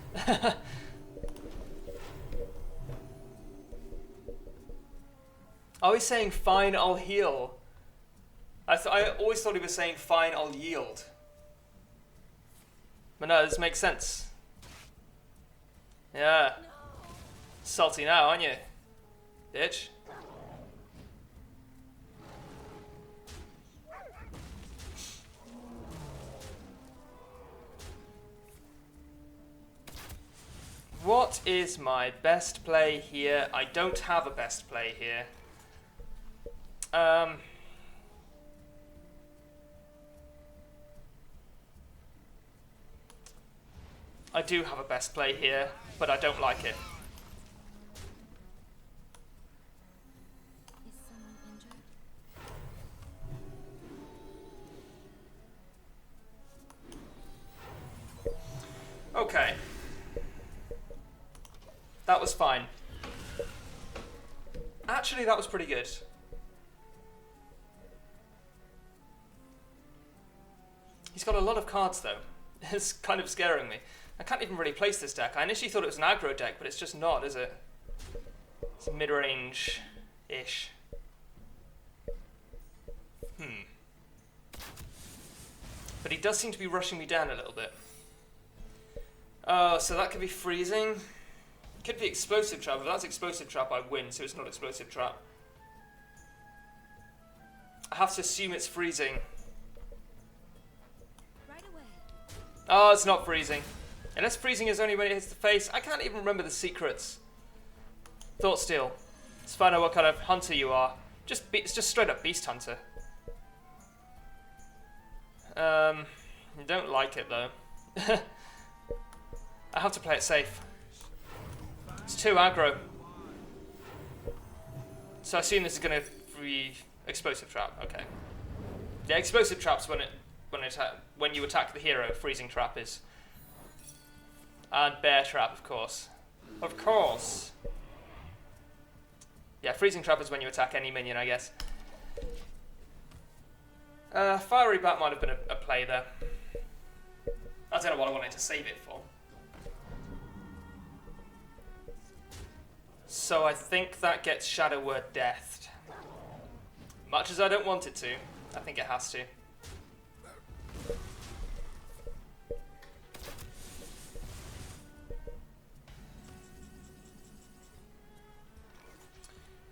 [SPEAKER 1] Oh, he's saying fine, I'll heal. I always thought he was saying fine, I'll yield. But no, this makes sense. Yeah. Salty now, aren't you? Bitch. What is my best play here? I don't have a best play here. I do have a best play here, but I don't like it.
[SPEAKER 3] Is someone injured?
[SPEAKER 1] Okay. That was fine. Actually, that was pretty good. He's got a lot of cards, though. It's kind of scaring me. I can't even really place this deck. I initially thought it was an aggro deck, but it's just not, is it? It's mid-range-ish. But he does seem to be rushing me down a little bit. Oh, so that could be freezing. Could be explosive trap. If that's explosive trap, I win, so it's not explosive trap. I have to assume it's freezing.
[SPEAKER 3] Right away.
[SPEAKER 1] Oh, it's not freezing. Unless freezing is only when it hits the face. I can't even remember the secrets. Thought Steal. Let's find out what kind of hunter you are. It's just straight up Beast Hunter. I don't like it though. I have to play it safe. It's too aggro. So I assume this is going to be explosive trap. Okay. Yeah, explosive trap's when you attack the hero. Freezing trap is. And bear trap, of course. Of course. Yeah, freezing trap is when you attack any minion, I guess. Fiery Bat might have been a play there. I don't know what I wanted to save it for. So I think that gets Shadow Word deathed. Much as I don't want it to, I think it has to.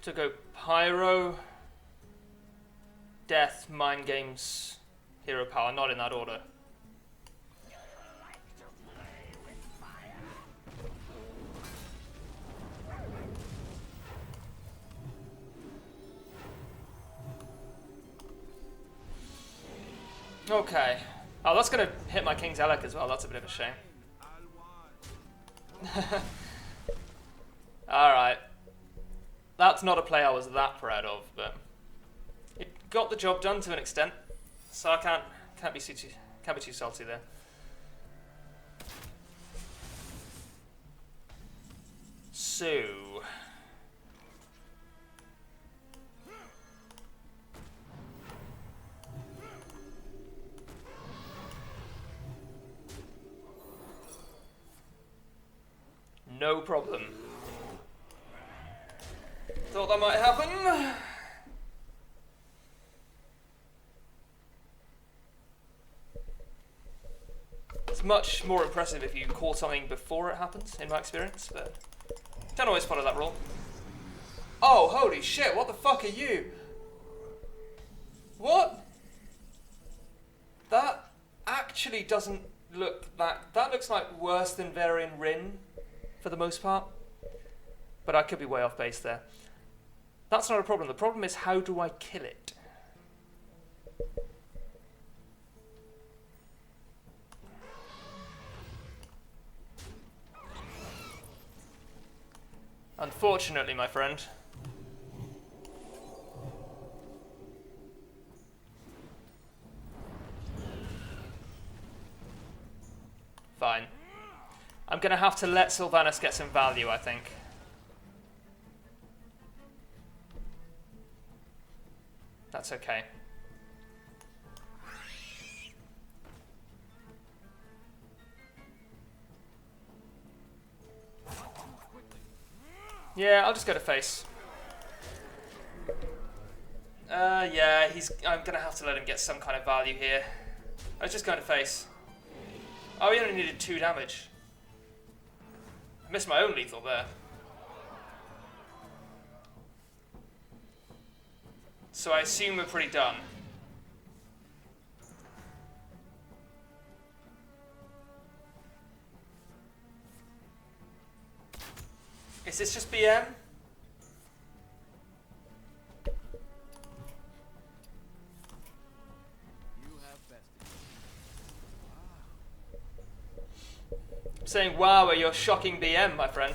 [SPEAKER 1] To go Pyro, Death, Mind Games, Hero Power, not in that order. Okay. Oh, that's going to hit my King's Elec as well. That's a bit of a shame. Alright. That's not a play I was that proud of, but it got the job done to an extent. So I can't be too salty there. So no problem. Thought that might happen. It's much more impressive if you call something before it happens, in my experience, but don't always follow that rule. Oh, holy shit, what the fuck are you? What? That actually doesn't look that looks like worse than Varian Rin for the most part. But I could be way off base there. That's not a problem. The problem is, how do I kill it? Unfortunately, my friend. Fine. I'm going to have to let Sylvanas get some value, I think. That's okay. Yeah, I'll just go to face. Yeah, I'm going to have to let him get some kind of value here. I was just going to face. Oh, he only needed 2 damage. I missed my own lethal there. So I assume we're pretty done. Is this just BM? I'm saying wow at your shocking BM, my friend.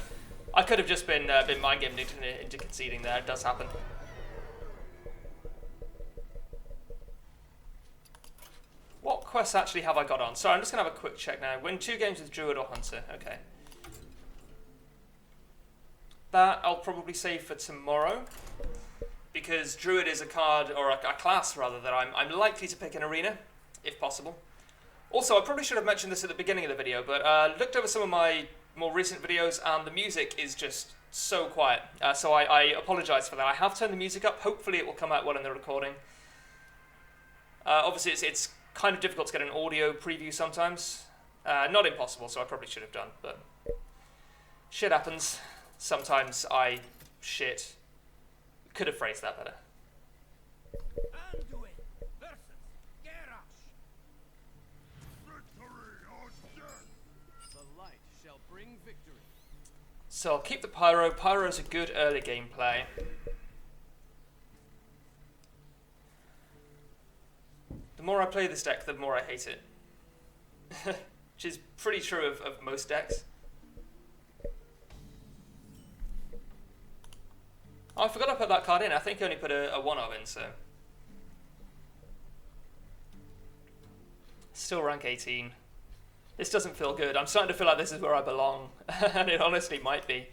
[SPEAKER 1] I could have just been mind gamed into conceding there. It does happen. What quests actually have I got on? Sorry, I'm just going to have a quick check now. Win 2 games with Druid or Hunter. Okay. That I'll probably save for tomorrow. Because Druid is a card, or a class rather, that I'm likely to pick in Arena, if possible. Also, I probably should have mentioned this at the beginning of the video, but looked over some of my more recent videos and the music is just so quiet. So I apologise for that. I have turned the music up. Hopefully it will come out well in the recording. Obviously it's kind of difficult to get an audio preview sometimes. Not impossible, so I probably should have done, but shit happens. Sometimes I shit. Could have phrased that better.
[SPEAKER 2] Anduin versus Garrosh. Victory or death. The light shall bring victory.
[SPEAKER 1] So I'll keep the Pyro. Pyro's a good early game play. The more I play this deck, the more I hate it. Which is pretty true of most decks. Oh, I forgot I put that card in. I think I only put a 1-of in, so. Still rank 18. This doesn't feel good. I'm starting to feel like this is where I belong. And it honestly might be.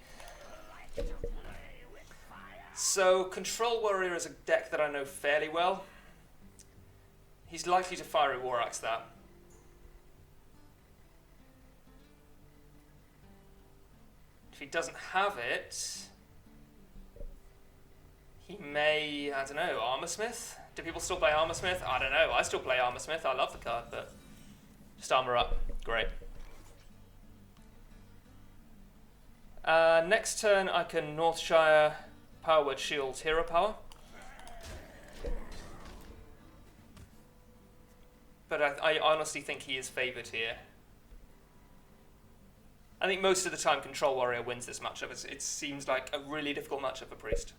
[SPEAKER 1] So, Control Warrior is a deck that I know fairly well. He's likely to Fiery War Axe that. If he doesn't have it, he may, I don't know, Armorsmith? Do people still play Armorsmith? I don't know. I still play Armorsmith. I love the card, but just armor up. Great. Next turn, I can Northshire Power Word Shield Hero Power. But I honestly think he is favoured here. I think most of the time Control Warrior wins this matchup. It seems like a really difficult matchup for Priest.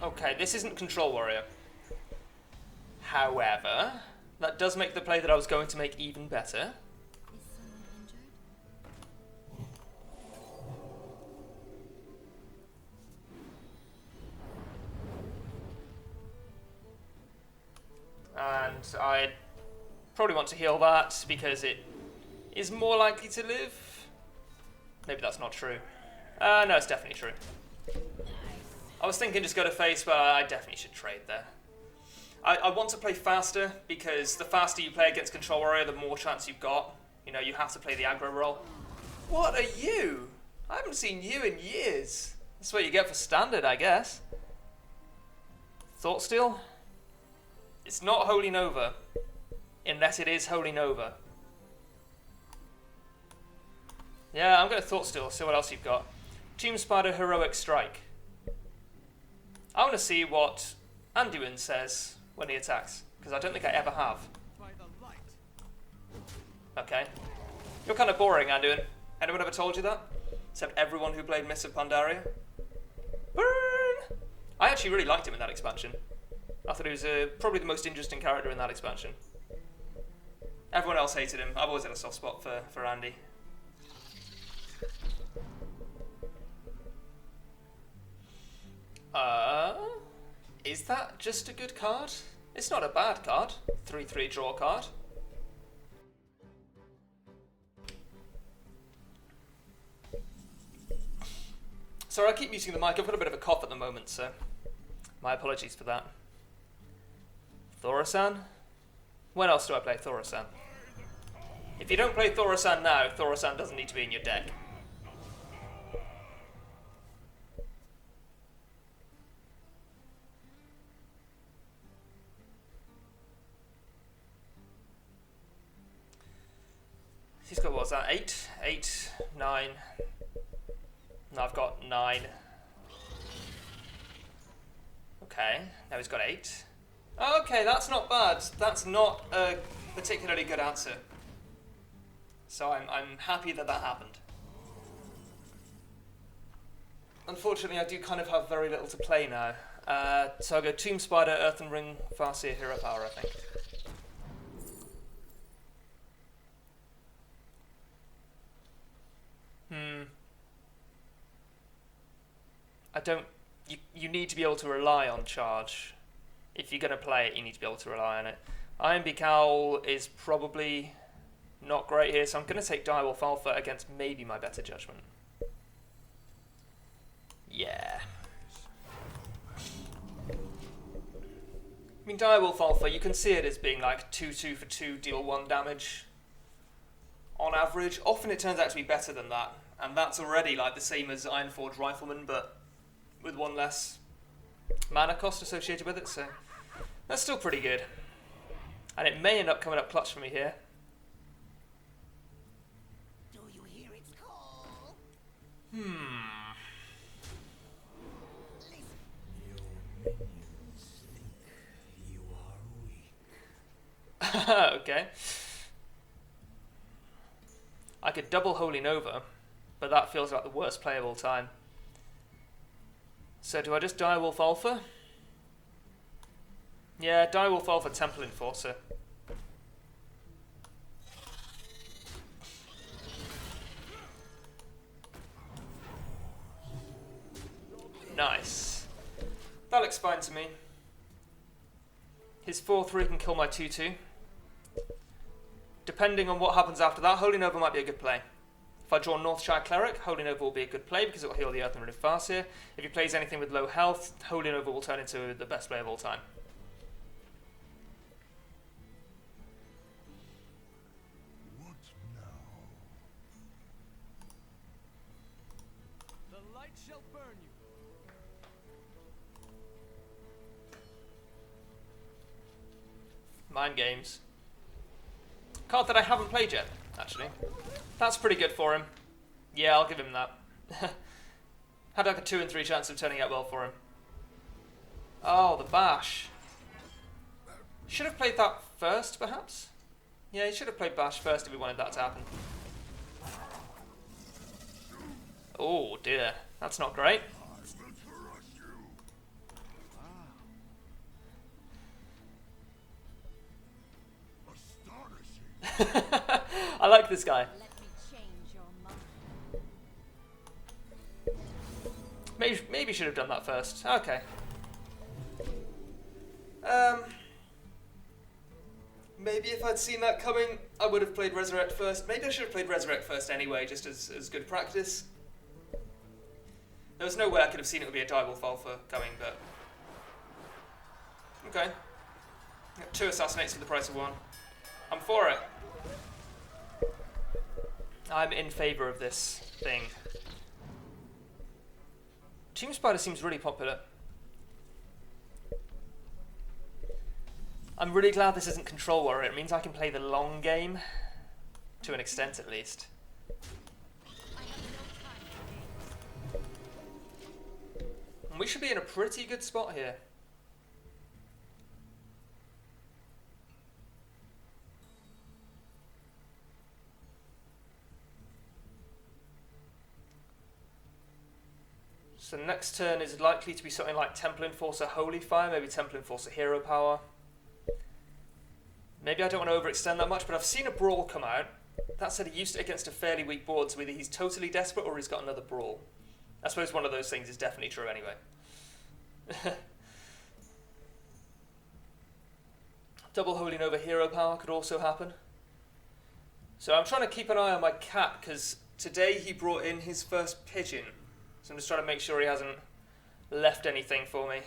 [SPEAKER 1] Okay, this isn't Control Warrior. However, that does make the play that I was going to make even better.
[SPEAKER 3] Is someone injured?
[SPEAKER 1] And I probably want to heal that because it is more likely to live. Maybe that's not true. No, it's definitely true. I was thinking just go to face, but I definitely should trade there. I want to play faster because the faster you play against Control Warrior, the more chance you've got. You know, you have to play the aggro role. What are you? I haven't seen you in years. That's what you get for standard, I guess. Thought Steal? It's not Holy Nova, unless it is Holy Nova. Yeah, I'm going to Thought Steal, see what else you've got. Tomb Spider Heroic Strike. I want to see what Anduin says when he attacks, because I don't think I ever have.
[SPEAKER 2] By the light.
[SPEAKER 1] Okay. You're kind of boring, Anduin. Anyone ever told you that? Except everyone who played Mists of Pandaria? Burn! I actually really liked him in that expansion. I thought he was probably the most interesting character in that expansion. Everyone else hated him. I've always had a soft spot for Andy. Is that just a good card? It's not a bad card. 3/3 draw card. Sorry, I keep muting the mic. I've got a bit of a cough at the moment, so my apologies for that. Thaurissan? When else do I play Thaurissan? If you don't play Thaurissan now, Thaurissan doesn't need to be in your deck. He's got, what's that, 8? 8, 9. No, I've got 9. Okay, now he's got 8. Okay, that's not bad. That's not a particularly good answer. So I'm happy that that happened. Unfortunately, I do kind of have very little to play now. So I'll go Tomb Spider, Earthen Ring, Farseer, Hero Power, I think. I don't... You need to be able to rely on charge. If you're going to play it, you need to be able to rely on it. Iron Beak Owl is probably not great here, so I'm going to take Direwolf Alpha against maybe my better judgment. Yeah. I mean, Direwolf Alpha, you can see it as being like 2/2 for 2, deal 1 damage on average. Often it turns out to be better than that, and that's already like the same as Ironforge Rifleman, but with 1 less mana cost associated with it, so that's still pretty good. And it may end up coming up clutch for me here.
[SPEAKER 4] Do you hear its call? Listen.
[SPEAKER 2] Your minions think you are weak.
[SPEAKER 1] Okay. I could double Holy Nova, but that feels like the worst play of all time. So do I just Direwolf Alpha? Yeah, Direwolf Alpha Temple Enforcer. Nice. That looks fine to me. His 4/3 can kill my 2/2. Depending on what happens after that, Holy Nova might be a good play. If I draw Northshire Cleric, Holy Nova will be a good play because it will heal the Earthen Ring of Farseer. If he plays anything with low health, Holy Nova will turn into the best play of all time.
[SPEAKER 2] What now? The light shall burn you.
[SPEAKER 1] Mind Games. Card that I haven't played yet, actually. That's pretty good for him. Yeah, I'll give him that. Had like a 2 in 3 chance of turning out well for him. Oh, the Bash. Should have played that first, perhaps? Yeah, he should have played Bash first if he wanted that to happen. Oh dear, that's not great. I like this guy.
[SPEAKER 3] Let me change your mind.
[SPEAKER 1] Maybe should have done that first. Okay. Maybe if I'd seen that coming, I would have played Resurrect first. Maybe I should have played Resurrect first anyway, just as good practice. There was no way I could have seen it would be a Direwolf Alpha coming, but... Okay. Got 2 Assassinates for the price of 1. I'm for it. I'm in favour of this thing. Tomb Spider seems really popular. I'm really glad this isn't Control Warrior. It means I can play the long game, to an extent at least. And we should be in a pretty good spot here. So next turn is likely to be something like Temple Enforcer Holy Fire, maybe Temple Enforcer Hero Power. Maybe I don't want to overextend that much, but I've seen a Brawl come out. That said, he used it against a fairly weak board, so either he's totally desperate or he's got another Brawl. I suppose one of those things is definitely true anyway. Double Holy Nova Hero Power could also happen. So I'm trying to keep an eye on my cat, because today he brought in his first pigeon. So I'm just trying to make sure he hasn't left anything for me.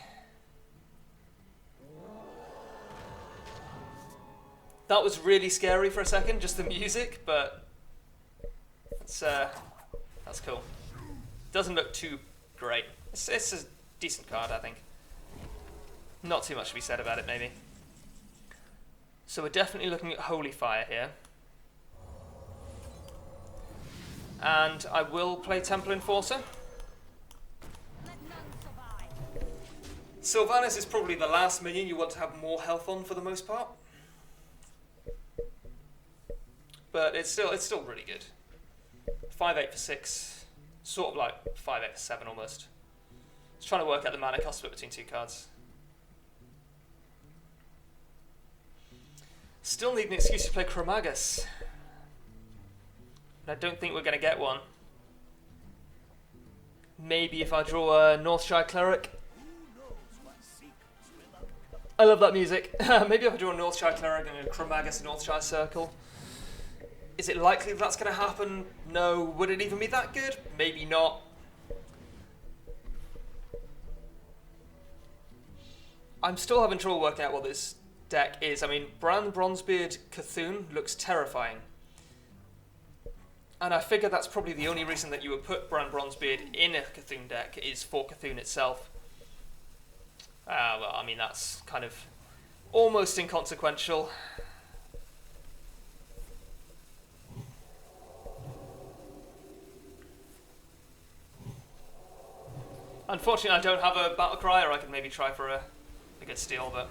[SPEAKER 1] That was really scary for a second, just the music, but that's cool. Doesn't look too great. It's a decent card, I think. Not too much to be said about it, maybe. So we're definitely looking at Holy Fire here. And I will play Temple Enforcer.
[SPEAKER 3] Let none survive.
[SPEAKER 1] Sylvanas is probably the last minion you want to have more health on for the most part. But it's still really good. 5/8 for 6. Sort of like 5/8 for 7 almost. Just trying to work out the mana cost split between two cards. Still need an excuse to play Chromagus. I don't think we're going to get one. Maybe if I draw a Northshire Cleric. I love that music. Maybe if I draw a Northshire Cleric and a Chromagus Northshire Circle. Is it likely that's going to happen? No. Would it even be that good? Maybe not. I'm still having trouble working out what this deck is. I mean, Bran Bronzebeard Cthulhu looks terrifying. And I figure that's probably the only reason that you would put Bran Bronzebeard in a Cthulhu deck is for Cthulhu itself. Well, I mean, that's kind of almost inconsequential. Unfortunately, I don't have a Battle Cry, or I could maybe try for a good steal, but...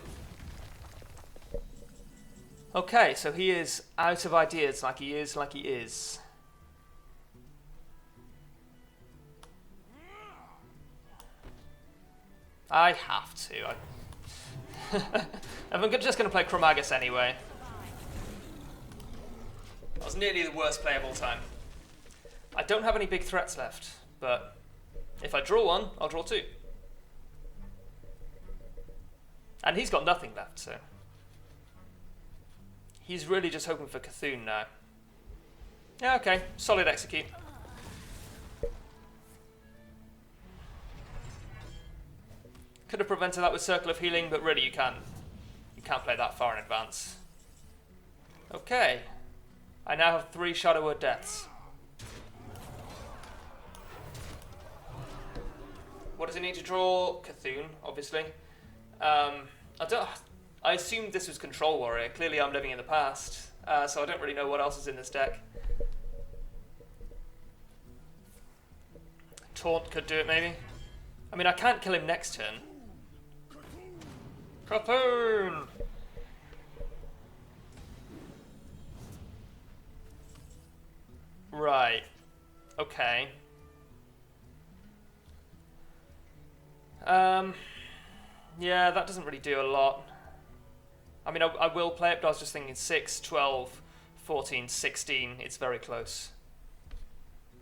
[SPEAKER 1] Okay, so he is out of ideas, like he is. I have to. I'm just going to play Chromagus anyway. That was nearly the worst play of all time. I don't have any big threats left, but if I draw one, I'll draw two. And he's got nothing left, so... He's really just hoping for Cthulhu now. Yeah, okay. Solid execute. Could have prevented that with Circle of Healing, but really you can't play that far in advance. Okay. I now have 3 Shadow Word Deaths. What does it need to draw? Cthulhu, obviously. I assumed this was Control Warrior. Clearly I'm living in the past, so I don't really know what else is in this deck. Taunt could do it, maybe. I mean, I can't kill him next turn. Cthulhu! Right. Okay. Yeah, that doesn't really do a lot. I mean, I will play it, but I was just thinking 6, 12, 14, 16. It's very close.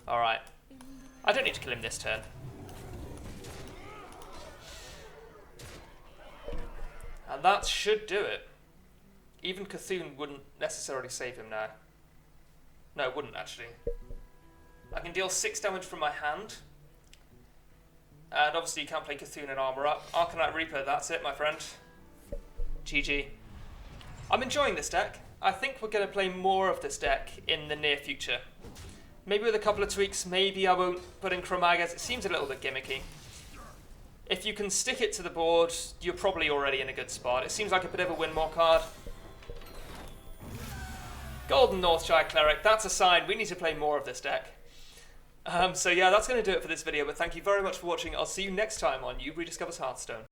[SPEAKER 1] Alright. I don't need to kill him this turn. And that should do it. Even Cthulhu wouldn't necessarily save him now. No, it wouldn't actually. I can deal 6 damage from my hand. And obviously you can't play Cthulhu and armor up. Arcanite Reaper, that's it, my friend. GG. I'm enjoying this deck. I think we're going to play more of this deck in the near future. Maybe with a couple of tweaks. Maybe I won't put in Chromagus. It seems a little bit gimmicky. If you can stick it to the board, you're probably already in a good spot. It seems like a bit of a win more card. Golden Northshire Cleric, that's a sign. We need to play more of this deck. So yeah, that's going to do it for this video, but thank you very much for watching. I'll see you next time on Yewb Rediscovers Hearthstone.